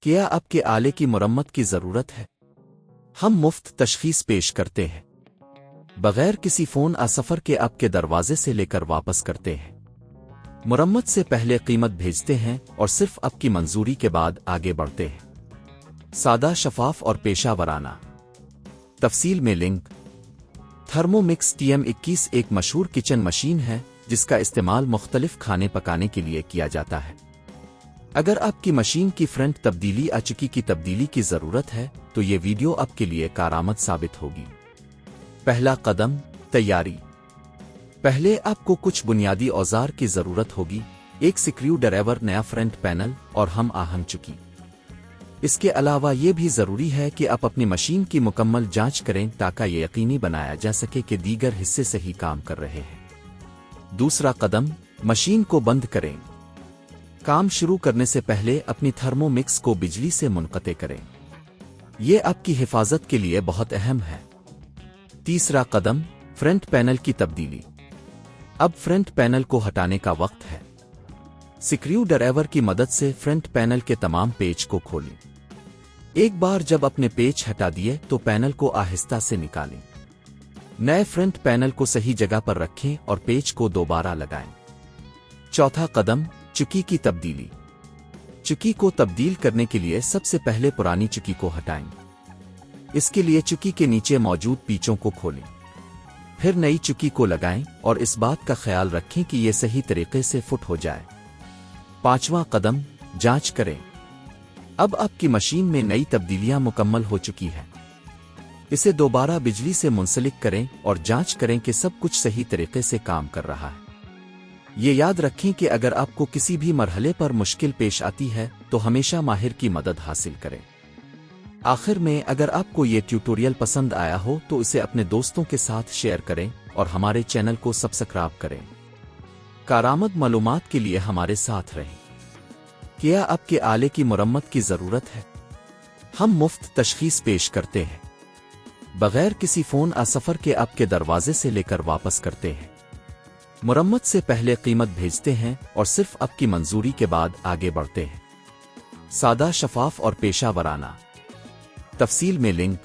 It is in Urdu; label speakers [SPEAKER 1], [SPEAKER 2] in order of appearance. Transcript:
[SPEAKER 1] کیا آپ کے آلے کی مرمت کی ضرورت ہے؟ ہم مفت تشخیص پیش کرتے ہیں، بغیر کسی فون سفر کے آپ کے دروازے سے لے کر واپس کرتے ہیں۔ مرمت سے پہلے قیمت بھیجتے ہیں اور صرف آپ کی منظوری کے بعد آگے بڑھتے ہیں۔ سادہ، شفاف اور پیشہ ورانہ۔ تفصیل میں لنک۔ تھرمومکس Tm21 ایک مشہور کچن مشین ہے جس کا استعمال مختلف کھانے پکانے کے لیے کیا جاتا ہے۔ اگر آپ کی مشین کی فرنٹ تبدیلی چکی کی تبدیلی کی ضرورت ہے تو یہ ویڈیو آپ کے لیے کارآمد ثابت ہوگی۔ پہلا قدم، تیاری۔ پہلے آپ کو کچھ بنیادی اوزار کی ضرورت ہوگی، ایک سکریو ڈرایور، نیا فرنٹ پینل اور ہم آہنگ چکی۔ اس کے علاوہ یہ بھی ضروری ہے کہ آپ اپنی مشین کی مکمل جانچ کریں تاکہ یہ یقینی بنایا جا سکے کہ دیگر حصے صحیح کام کر رہے ہیں۔ دوسرا قدم، مشین کو بند کریں۔ کام شروع کرنے سے پہلے اپنی تھرمومکس کو بجلی سے منقطع کریں، یہ آپ کی حفاظت کے لیے بہت اہم ہے۔ تیسرا قدم، فرنٹ پینل کی تبدیلی۔ اب فرنٹ پینل کو ہٹانے کا وقت ہے۔ سکریو ڈرایور کی مدد سے فرنٹ پینل کے تمام پیچ کو کھولیں۔ ایک بار جب اپنے پیچ ہٹا دیے تو پینل کو آہستہ سے نکالیں۔ نئے فرنٹ پینل کو صحیح جگہ پر رکھیں اور پیچ کو دوبارہ لگائیں۔ چوتھا قدم، چکی کی تبدیلی۔ چکی کو تبدیل کرنے کے لیے سب سے پہلے پرانی چکی کو ہٹائیں۔ اس کے لیے چکی کے نیچے موجود پیچوں کو کھولیں، پھر نئی چکی کو لگائیں اور اس بات کا خیال رکھیں کہ یہ صحیح طریقے سے فٹ ہو جائے۔ پانچواں قدم، جانچ کریں۔ اب آپ کی مشین میں نئی تبدیلیاں مکمل ہو چکی ہیں۔ اسے دوبارہ بجلی سے منسلک کریں اور جانچ کریں کہ سب کچھ صحیح طریقے سے کام کر رہا ہے۔ یہ یاد رکھیں کہ اگر آپ کو کسی بھی مرحلے پر مشکل پیش آتی ہے تو ہمیشہ ماہر کی مدد حاصل کریں۔ آخر میں، اگر آپ کو یہ ٹیوٹوریل پسند آیا ہو تو اسے اپنے دوستوں کے ساتھ شیئر کریں اور ہمارے چینل کو سبسکرائب کریں۔ کارآمد معلومات کے لیے ہمارے ساتھ رہیں۔ کیا آپ کے آلے کی مرمت کی ضرورت ہے؟ ہم مفت تشخیص پیش کرتے ہیں، بغیر کسی فون سفر کے آپ کے دروازے سے لے کر واپس کرتے ہیں۔ مرمت سے پہلے قیمت بھیجتے ہیں اور صرف آپ کی منظوری کے بعد آگے بڑھتے ہیں۔ سادہ، شفاف اور پیشہ ورانہ۔ تفصیل میں لنک۔